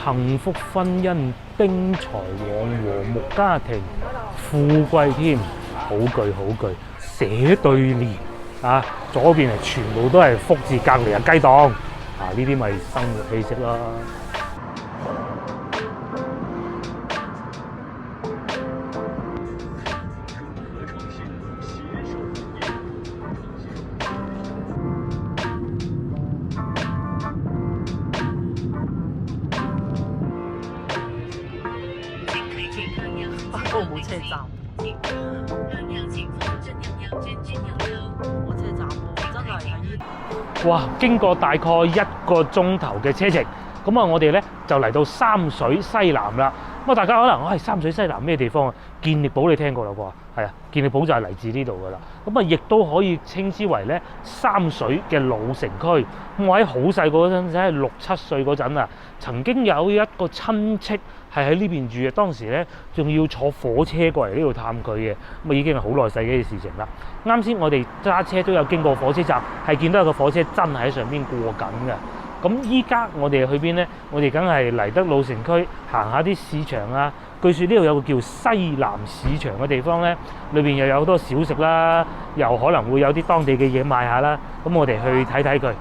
幸福婚姻、丁財旺、和睦家庭、富貴添，好句好句，寫對聯啊！左邊係全部都係福字，隔離係雞檔啊！呢啲咪生活氣息啦。嗰個冇車站，冇車站喎，真係喺呢。哇！經過大概1個鐘頭嘅車程，咁啊，我哋咧就嚟到三水西南啦。咁啊，大家可能三水西南咩地方啊？健力寶你聽過啦啩？係啊，健力寶就係嚟自呢度噶啦。咁啊，亦都可以稱之為咧三水嘅老城區。咁我喺好細個嗰陣，即係6、7歲嗰陣啊，曾經有一個親戚係喺呢邊住嘅。當時咧仲要坐火車過嚟呢度探佢嘅，咁啊已經係好耐世嘅事情啦。啱先我哋揸車都有經過火車站，係見到有個火車真係喺上邊過緊嘅。咁依家我哋去邊呢？我哋梗係嚟得老城區行下啲市場啊。據說呢度有個叫西南市場嘅地方呢，裏邊又有好多小食啦，又可能會有啲當地嘅嘢賣下啦。咁我哋去睇睇佢。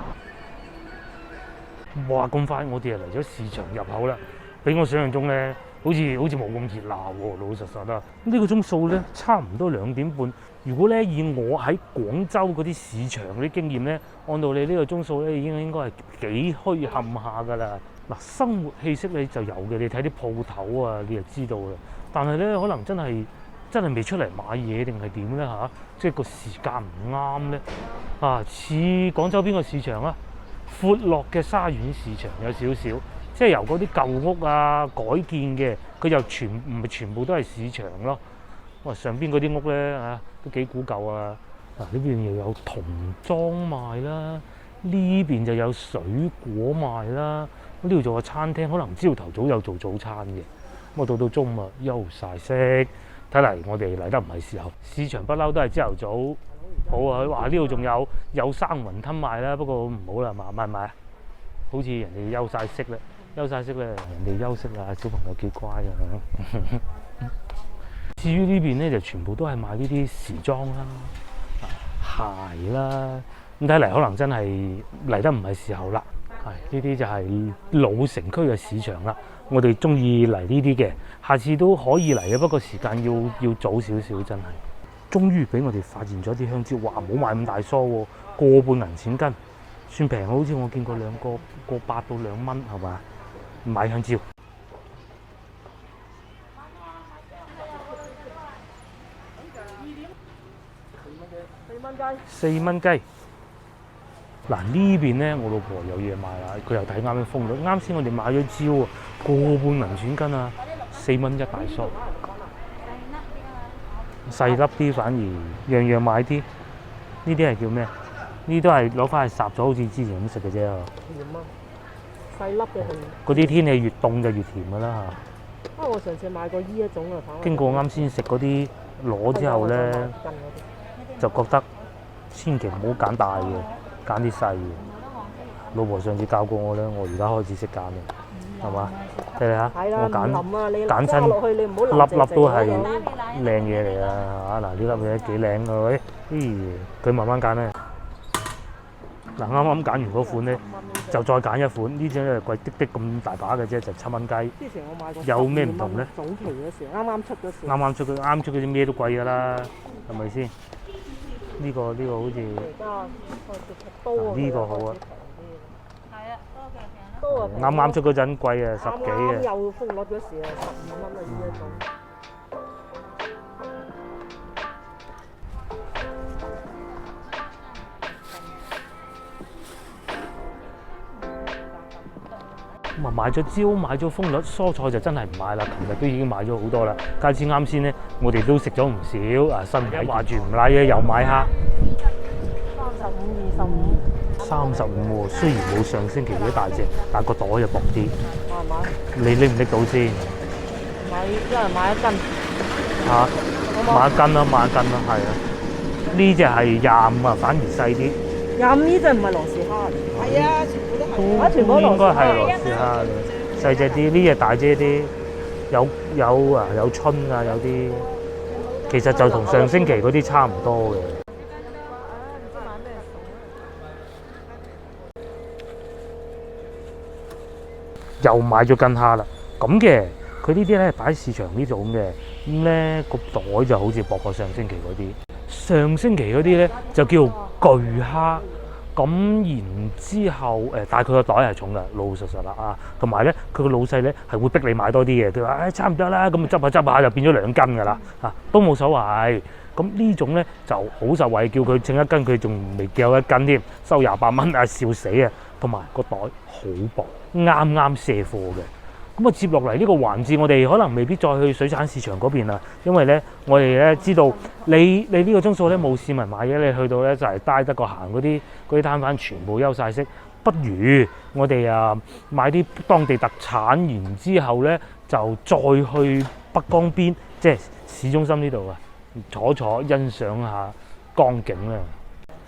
哇！咁快我哋就嚟咗市場入口啦，比我想象中呢，好似冇咁熱鬧喎。老實實啊，呢個鐘數呢，差唔多2點半。如果咧以我喺廣州嗰啲市場嗰啲經驗咧，按道理呢個鐘數咧已經應該係幾墟冚下㗎啦。嗱，生活氣息你就有嘅，你睇啲鋪頭啊，你就知道啦。但係咧，可能真係未出嚟買嘢定係點咧嚇？即係個時間唔啱咧啊！似廣州邊個市場啊？闊落嘅沙縣市場有少少，即係由嗰啲舊屋啊改建嘅，佢又唔係全部都係市場咯。哇！上邊嗰啲屋咧啊，都幾古舊啊！嗱，呢邊又有童裝賣啦，呢邊就有水果賣啦。呢度做個餐廳，可能朝頭早有做早餐嘅。咁啊，到中午啊休晒息，睇嚟我哋嚟得唔係時候。市場不嬲都係朝頭早好啊！佢話呢度仲有生雲吞賣啦，不過唔好啦，買唔買啊？好似人哋休晒息啦，人哋休息啦，小朋友幾乖啊！至於呢邊咧，就全部都係賣呢啲時裝啦、鞋啦，咁睇嚟可能真係嚟得唔係時候啦。係呢啲就係老城區嘅市場啦。我哋中意嚟呢啲嘅，下次都可以嚟嘅，不過時間要早少少，真係。終於俾我哋發現咗啲香蕉，哇！唔好買咁大梳喎，個半銀錢斤，算平，好似我見過2個8到2蚊，係嘛？買香蕉。4蚊雞。嗱，呢邊咧，我老婆有嘢買啦，佢又睇啱啲風率。啱先我哋買咗蕉啊，個半銀錢斤啊，4蚊一大梳。細粒啲反而樣樣買啲。呢啲係叫咩？呢啲都係攞翻去烚咗，好似之前咁食嘅啫。甜啊！細粒嘅嗰啲天氣越凍就越甜㗎啦嚇。我上次買過依一種啊，經過啱先食嗰啲攞之後咧，就覺得千祈唔好揀大嘅，揀啲細嘅。老婆上次教過我咧，我而家開始識揀嘅，係嘛？睇你嚇，我揀親粒粒都係靚嘢嚟啊！嗱，呢粒嘢幾靚㗎喂，佢慢慢揀咧。嗱，啱啱揀完嗰款咧，就再揀一款，呢隻咧貴滴滴咁大把嘅啫，就7蚊雞。之前我買過，有咩唔同咧？早期嗰時，啱出嗰啲咩都貴㗎啦，係咪先？呢個好似呢個好啊！啱出嗰陣貴啊，10幾啊！有風率嗰時啊，12蚊啊呢一種。咁啊買咗蕉，買咗風率，蔬菜就真係唔買啦。琴日都已經買咗好多啦。加之啱先咧，我哋都食咗唔少啊。新仔話住唔賴嘢，又買蝦。35喎，雖然冇上星期嗰啲大隻，但個袋就薄啲。你拎唔拎到先？一人買1斤。嚇？買1斤啦，係啊。呢只係25啊，反而細啲。25呢隻唔係羅氏蝦嚟。係啊，全部都係。都應該係羅氏蝦，細細隻啲，呢隻大隻啲，有春啊，有啲其實就同上星期嗰啲差唔多嘅。又買咗斤蝦啦，咁嘅佢呢啲咧擺喺市場呢種嘅，咁咧個袋就好似薄過上星期嗰啲。上星期嗰啲咧就叫巨蝦，咁然之後但係佢個袋係重㗎，老老實實啦啊，同埋咧佢個老細咧係會逼你買多啲嘅，佢話差唔多啦，咁執下就變咗2斤㗎啦，都冇所謂。咁呢種咧就好受惠，叫佢稱一斤，佢仲未叫1斤添，收28蚊啊，笑死啊！同埋個袋好薄，啱啱卸貨嘅。咁啊，接落嚟呢個環節，我哋可能未必再去水產市場嗰邊啦，因為咧我哋咧知道你呢個鐘數咧冇市民買嘢，你去到咧就係呆得個閒嗰啲攤販全部休晒息，不如我哋買啲當地特產，然之後咧就再去北江邊，即係市中心呢度啊，坐欣賞下江景啦。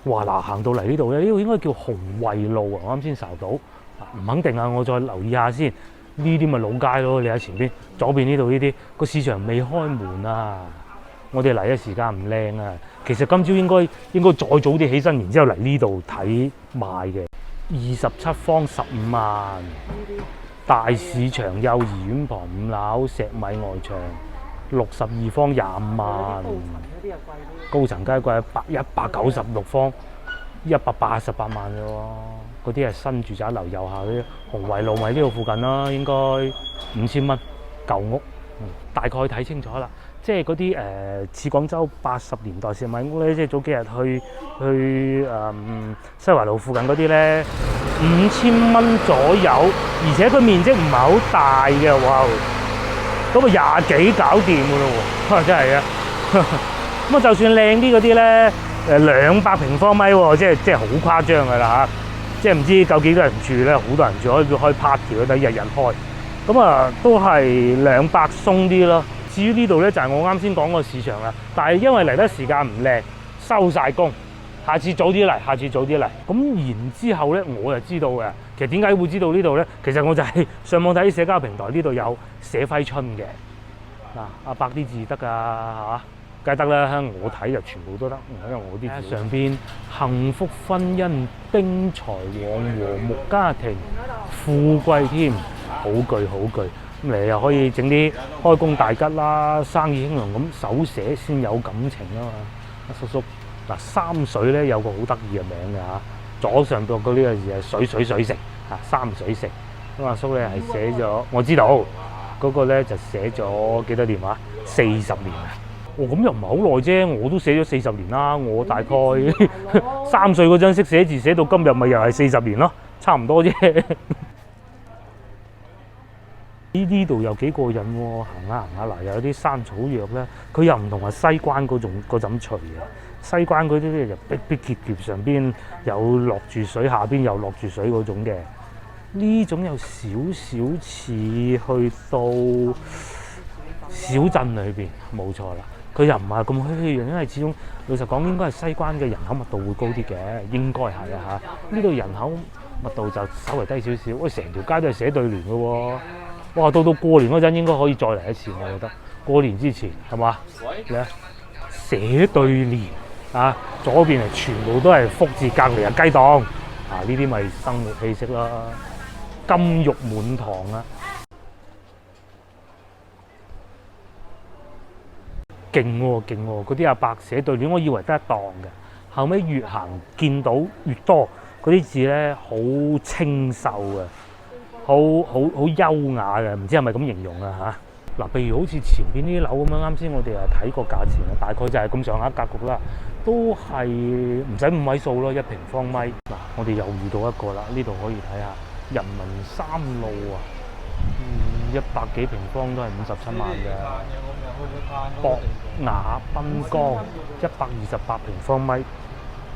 哇！嗱，行到嚟呢度咧，呢度應該叫紅衛路啊！我啱先睄到，唔肯定啊，我再留意下先。呢啲咪老街咯，你喺前邊左邊呢度呢啲個市場未開門啊！我哋嚟嘅時間唔靚啊。其實今朝應該再早啲起身，然之後嚟呢度睇賣嘅。27方15萬，大市場幼兒園旁5樓石米外牆，62方25萬。高層雞貴196方188萬啫喎，嗰啲係新住宅樓右下嗰啲紅圍路咪呢度附近啦，應該5000蚊舊屋，大概睇清楚啦。即係嗰啲似廣州80年代石米屋咧，即係早幾日去西華路附近嗰啲咧，5000蚊左右，而且佢面積唔係好大嘅，哇！嗰個20幾搞掂㗎咯喎，真係啊！咁啊，就算靚啲嗰啲咧，200平方米喎，即係好誇張㗎啦嚇！即係唔知夠幾多人住咧，好多人住，可以開 party 嗰啲，日日開。咁啊，都係200鬆啲咯。至於呢度咧，就係我啱先講個市場啦。但係因為嚟得時間唔靚，收晒工，下次早啲嚟，咁然之後咧，我就知道嘅。其實點解會知道呢度咧？其實我就係上網睇社交平台，呢度有寫揮春嘅。嗱，阿伯啲字得㗎嚇。梗係得啦，我睇就全部都得，因為我啲字上邊幸福婚姻、丁財旺、和睦家庭、富貴添，好句。咁你又可以整啲開工大吉啦、生意興隆咁手寫先有感情啊嘛。阿叔叔嗱，三水咧有個好得意嘅名嘅嚇，左上角嗰呢個字係水城嚇，三水城。咁阿叔咧係寫咗，我知道嗰個咧就寫咗幾多年話40年啊。咁又唔係好耐啫，我都寫咗40年啦。我大概3歲嗰陣識寫字，寫到今日咪又係40年咯，差唔多啫。呢度又幾過癮喎，行下嗱，又有啲山草藥咧，佢又唔同話西關嗰種除嘅，西關嗰啲咧就逼貼上邊有落住水，下邊又落住水嗰種嘅。呢種有少少似去到小鎮裏邊，冇錯啦。佢又唔係咁虛，因為始終老實講，應該係西關嘅人口密度會高啲嘅，應該係啊嚇。呢度人口密度就稍微低少少，喂，成條街都係寫對聯嘅喎。哇，到過年嗰陣應該可以再嚟一次，我覺得過年之前係嘛？你啊，寫對聯啊，左邊係全部都係福字，隔離係雞檔啊，呢啲咪生活氣息啦，金玉滿堂啊！勁喎，嗰啲阿伯寫對聯，我以為得一檔嘅，後尾越行見到越多，嗰啲字咧好清秀嘅，好優雅嘅，唔知係咪咁形容啊嚇？嗱，譬如好似前邊呢啲樓咁樣，啱先我哋睇過價錢啦，大概就係咁上下格局啦，都係唔使5位數咯，1平方米。嗱，我哋又遇到一個啦，呢度可以睇下人民三路啊，100幾平方都係57萬嘅。博雅濱江128平方米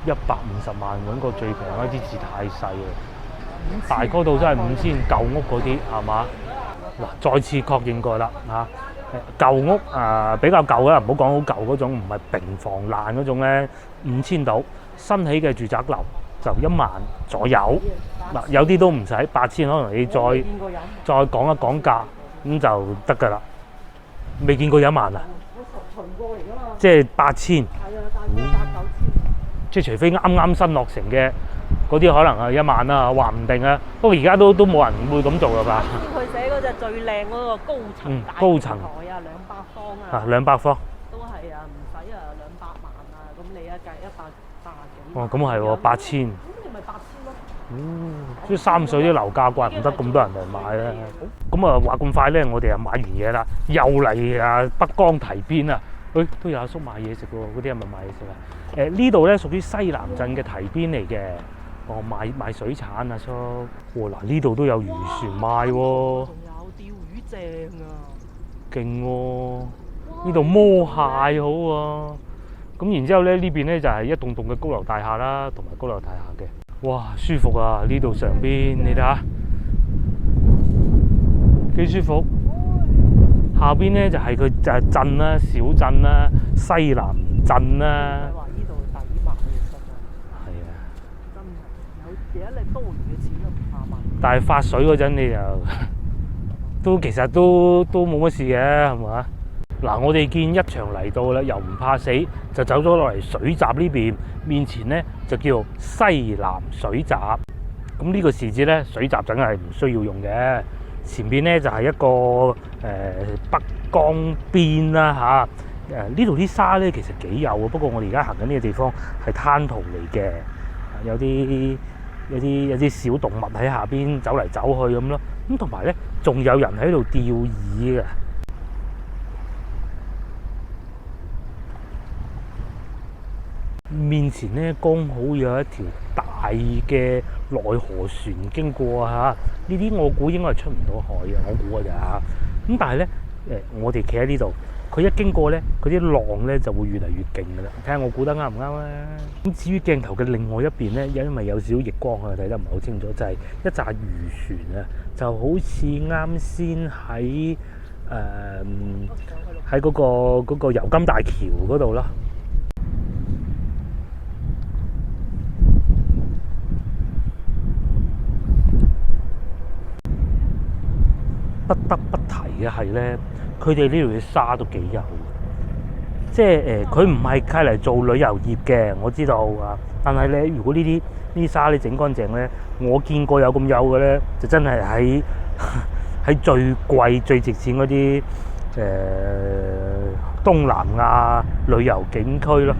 ，150萬，揾個最平，一啲字太細啦。大嗰度真係5000，舊屋嗰啲係嘛？嗱，再次確認過啦嚇，舊屋比較舊啦，唔好講好舊嗰種，唔係平房爛嗰種咧，5000到。新起嘅住宅樓就1萬左右。嗱，有啲都唔使8000，可能你再我未見過有。講一講價咁就得㗎啦。未見過1萬啊？我巡過嚟㗎嘛。即係8000。係啊，大概8、9千。即係除非啱新落成嘅嗰啲，可能係1萬啦，話唔定啊。不過而家都冇人會咁做㗎吧？佢寫嗰隻最靚嗰個高層大高層台啊，200方啊。啊，200方。都係啊，唔使啊200萬啊，咁你一計180幾。哦，咁係喎，8000。咁你咪8000咯。即係三水啲樓價怪唔得咁多人嚟買啦。咁啊話咁快咧，我哋又買完嘢啦，又嚟啊北江堤邊啊，都有阿叔買嘢食喎。嗰啲係咪買嘢食啊？呢度咧屬於西南鎮嘅堤邊嚟嘅。哦，賣水產啊叔。嗱，呢度都有漁船賣喎。仲有釣魚正啊！勁喎！呢度摸蟹好喎。咁然之後咧，呢邊咧就係一棟棟嘅高樓大廈啦，同埋高樓大廈嘅。哇，舒服啊！呢度上邊你睇下，幾舒服。下邊咧就係佢就係鎮啦，小鎮啦，西南鎮啦。話呢度抵買嘅實在。係啊。真係有幾多你多餘嘅錢都唔怕買。但係發水嗰陣你就其實都冇乜事嘅，係嘛？嗱，我哋見一場嚟到啦，又唔怕死，就走咗落嚟水閘呢邊，面前咧就叫西南水閘。咁呢個時節咧，水閘梗係唔需要用嘅。前邊咧就係一個北江邊啦嚇。呢度啲沙咧其實幾幼啊，不過我哋而家行緊呢個地方係灘塗嚟嘅，有啲小動物喺下邊走嚟走去咁咯。咁同埋咧，仲有人喺度釣魚嘅。面前咧剛好有一條大嘅內河船經過啊！呢啲我估應該係出唔到海嘅，我估㗎咋。咁但係咧，我哋企喺呢度，佢一經過咧，嗰啲浪咧就會越嚟越勁㗎啦。睇下我估得啱唔啱啊？咁至於鏡頭嘅另外一邊咧，因為有少少逆光啊，睇得唔係好清楚，就係一紮漁船啊，就好似啱先喺嗰個油金大橋嗰度啦。不得不提嘅係咧，佢哋呢度嘅沙都幾幼嘅，即係佢唔係契嚟做旅遊業嘅，我知道啊。但係咧，如果呢啲沙你整乾淨咧，我見過有咁幼嘅咧，就真係喺最貴最值錢嗰啲東南亞旅遊景區咯，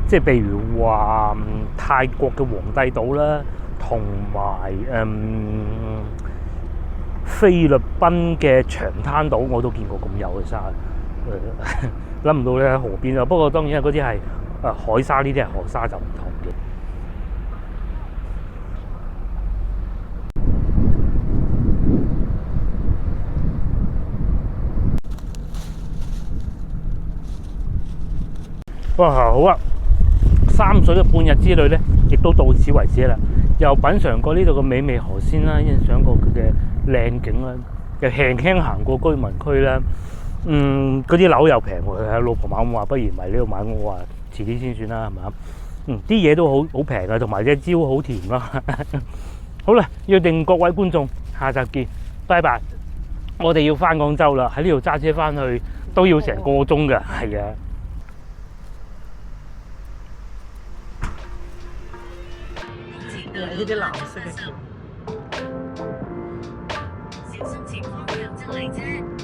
即係譬如話泰國嘅皇帝島啦，同埋菲律賓嘅長灘島我都見過咁幼嘅沙，諗唔到咧喺河邊啊！不過當然嗰啲係海沙，呢啲係河沙就唔同嘅。哇，好啊！三水嘅半日之旅咧，亦都到此為止啦。又品嚐過呢度嘅美味河鮮啦，欣賞過佢嘅靚景啦，又輕輕行過居民區啦。嗰啲樓又平喎，老婆猛話不如唔係呢度買，我話遲啲先算啦，係嘛？啲嘢都好平啊，同埋隻蕉好甜啦。好啦，約定各位觀眾，下集見，拜拜。我哋要翻廣州啦，喺呢度揸車翻去都要成個鐘㗎，係啊。呢啲藍色嘅橋。小心前方有側嚟車。